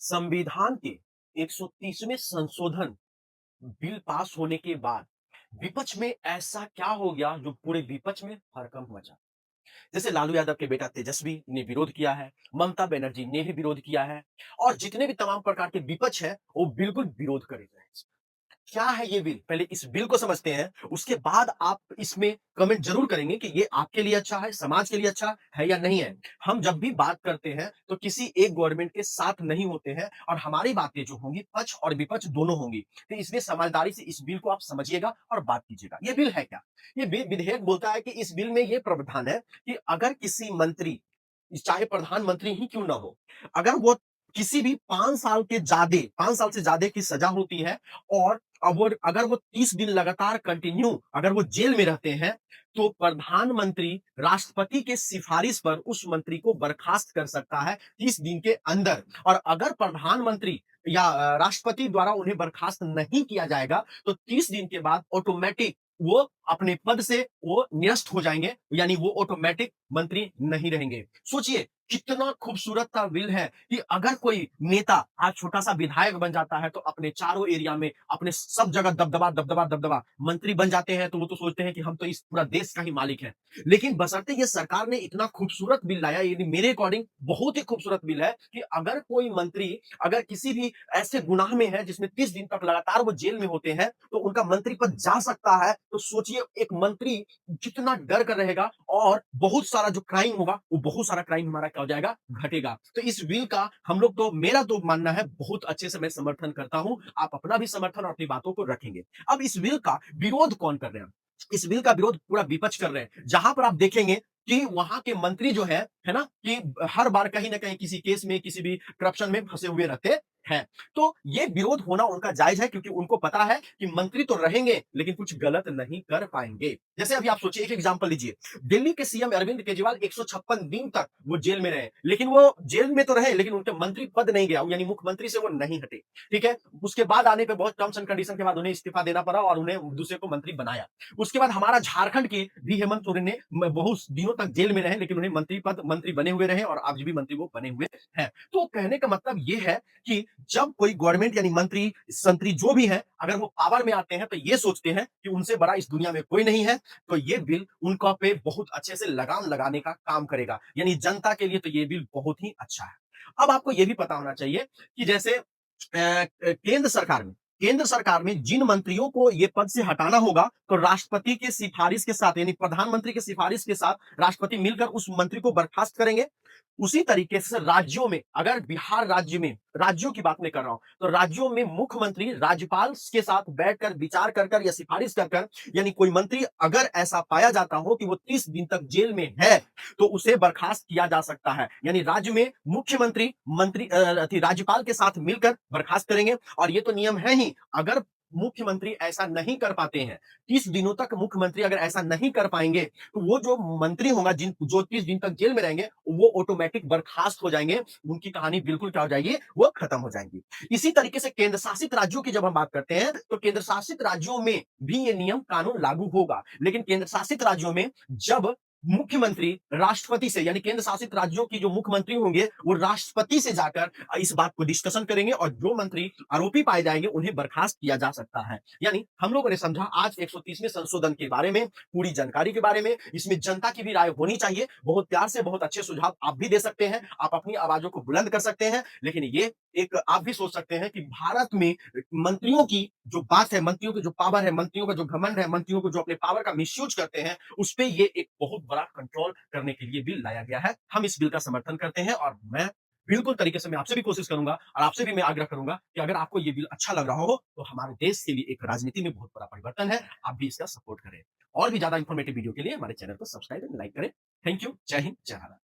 संविधान के 130वें संशोधन बिल पास होने के बाद विपक्ष में ऐसा क्या हो गया जो पूरे विपक्ष में हड़कंप मचा। जैसे लालू यादव के बेटा तेजस्वी ने विरोध किया है, ममता बनर्जी ने भी विरोध किया है और जितने भी तमाम प्रकार के विपक्ष है वो बिल्कुल विरोध कर रहे हैं। क्या है ये बिल? पहले इस बिल को समझते हैं, उसके बाद आप इसमें कमेंट ज़रूर करेंगे कि ये आपके लिए अच्छा है, समाज के लिए अच्छा है या नहीं है। हम जब भी बात करते हैं, तो किसी एक गवर्नमेंट के साथ नहीं होते हैं और हमारी बातें जो होंगी, पक्ष और विपक्ष दोनों होंगी। तो इसलिए समझदारी से इस बिल को आप समझिएगा और बात कीजिएगा। ये बिल है क्या? ये बिल विधेयक बोलता है कि इस बिल में ये प्रावधान है कि अगर किसी मंत्री, चाहे प्रधानमंत्री ही क्यों ना हो, अगर वो किसी भी 5 साल के ज़्यादा 5 साल से ज़्यादा की सज़ा होती है और अब वो अगर वो 30 दिन लगातार कंटिन्यू अगर वो जेल में रहते हैं, तो प्रधानमंत्री राष्ट्रपति के सिफारिश पर उस मंत्री को बर्खास्त कर सकता है 30 दिन के अंदर। और अगर प्रधानमंत्री या राष्ट्रपति द्वारा उन्हें बर्खास्त नहीं किया जाएगा, तो 30 दिन के बाद ऑटोमेटिक वो अपने पद से वो निरस्त हो जाएंगे, यानी वो ऑटोमेटिक मंत्री नहीं रहेंगे। सोचिए कितना खूबसूरत सा बिल है कि अगर कोई नेता आज छोटा सा विधायक बन जाता है तो अपने चारों एरिया में अपने सब जगह दबदबा दबदबा दबदबा, मंत्री बन जाते हैं तो वो तो सोचते हैं कि हम तो इस पूरा देश का ही मालिक है। लेकिन बशर्ते ये सरकार ने इतना खूबसूरत बिल लाया, ये मेरे अकॉर्डिंग बहुत ही खूबसूरत बिल है कि अगर कोई मंत्री अगर किसी भी ऐसे गुनाह में है जिसमें 30 दिन तक लगातार वो जेल में होते हैं, तो उनका मंत्री पद जा सकता है। तो सोचिए एक मंत्री कितना डर कर रहेगा और बहुत सारा जो क्राइम होगा, वो बहुत सारा क्राइम हमारा क्या हो जाएगा, घटेगा। तो इस बिल का हम लोग तो मेरा तो मानना है बहुत अच्छे से मैं समर्थन करता हूँ। आप अपना भी समर्थन और अपनी बातों को रखेंगे। अब इस बिल का विरोध कौन कर रहे हैं? इस बिल का विरोध पूरा विपक्ष कर रहे हैं। जहां पर आप देखेंगे कि वहां के मंत्री जो है ना? कि हर बार कहीं न कहीं किसी केस में, किसी भी करप्शन में फंसे हुए रहते हैं। तो ये विरोध होना उनका जायज़ है क्योंकि उनको पता है कि मंत्री तो रहेंगे, लेकिन कुछ गलत नहीं कर पाएँगे। जैसे अभी आप सोचिए एक एग्ज़ाम्पल लीजिए। दिल्ली के सीएम अरविंद केजरीवाल 156 दिन तक वो जेल में रहे, लेकिन वो जेल में तो रहे, लेकिन उनके मंत्री पद नहीं गया, यानी मुख्यमंत्री से वो नहीं हटे। ठीक है? उसके बाद आने पे बहुत टर्म्स एंड कंडीशन के बाद उन्हें इस्तीफा देना पड़ा और उन्हें दूसरे को मंत्री बनाया। उसके बाद हमारा झारखंड के भी हेमंत सोरेन ने बहुत दिनों तक जेल में रहे, लेकिन उन्हें मंत्री बने हुए रहे और आज भी मंत्री वो बने हुए हैं। तो कहने का मतलब ये है कि जब कोई गवर्नमेंट यानी मंत्री, संतरी जो भी है, अगर वो पावर में आते हैं तो ये सोचते हैं कि उनसे बड़ा इस दुनिया में कोई नहीं है। तो ये बिल उनका पे बहुत अच्छे से लगाम लगाने का काम करेगा। यानी जनता के लिए तो ये बिल बहुत ही अच्छा है। अब आपको ये भी पता होना चाहिए कि जैसे केंद्र सरकार में जिन मंत्रियों को ये पद से हटाना होगा, तो राष्ट्रपति के सिफारिश के साथ यानी प्रधानमंत्री के सिफारिश के साथ राष्ट्रपति मिलकर उस मंत्री को बर्खास्त करेंगे। उसी तरीके से राज्यों में, अगर बिहार राज्य में, राज्यों की बात मैं कर रहा हूं, तो राज्यों में मुख्यमंत्री राज्यपाल के साथ बैठकर विचार कर कर या सिफारिश कर कर, यानी कोई मंत्री अगर ऐसा पाया जाता हो कि वो 30 दिन तक जेल में है, तो उसे बर्खास्त किया जा सकता है। यानी राज्य में मुख्यमंत्री राज्यपाल के साथ मिलकर बर्खास्त करेंगे और ये तो नियम है ही। अगर मुख्यमंत्री ऐसा नहीं कर पाते हैं, 30 दिनों तक मुख्यमंत्री अगर ऐसा नहीं कर पाएंगे, तो वो जो मंत्री होगा जिन जो 30 दिन तक जेल में रहेंगे, वो ऑटोमेटिक बर्खास्त हो जाएंगे। उनकी कहानी बिल्कुल क्या हो जाएगी, वो खत्म हो जाएगी। इसी तरीके से केंद्र शासित राज्यों की जब हम बात करते हैं, तो केंद्र शासित राज्यों में भी ये नियम कानून लागू होगा, लेकिन केंद्र शासित राज्यों में जब मुख्यमंत्री राष्ट्रपति से, यानी केंद्र शासित राज्यों की जो मुख्यमंत्री होंगे, वो राष्ट्रपति से जाकर इस बात को डिस्कशन करेंगे और जो मंत्री आरोपी पाए जाएंगे उन्हें बर्खास्त किया जा सकता है। यानी हम लोगों ने समझा आज 130वें संशोधन के बारे में, पूरी जानकारी के बारे में। इसमें जनता की भी राय होनी चाहिए। बहुत प्यार से बहुत अच्छे सुझाव आप भी दे सकते हैं, आप अपनी आवाजों को बुलंद कर सकते हैं, लेकिन ये एक आप भी सोच सकते हैं कि भारत में मंत्रियों की जो बात है, मंत्रियों की जो पावर है, मंत्रियों का जो घमंड है, मंत्रियों को जो अपने पावर का मिसयूज करते हैं, उस पे ये एक बहुत बड़ा कंट्रोल करने के लिए बिल लाया गया है। हम इस बिल का समर्थन करते हैं और मैं बिल्कुल तरीके से मैं आपसे भी कोशिश करूंगा और आपसे भी मैं आग्रह करूंगा कि अगर आपको ये बिल अच्छा लग रहा हो, तो हमारे देश के लिए एक राजनीति में बहुत बड़ा परिवर्तन है। आप भी इसका सपोर्ट करें। और भी ज्यादा इंफॉर्मेटिव वीडियो के लिए हमारे चैनल को सब्सक्राइब एंड लाइक करें। Thank you. जय हिंद, जय भारत।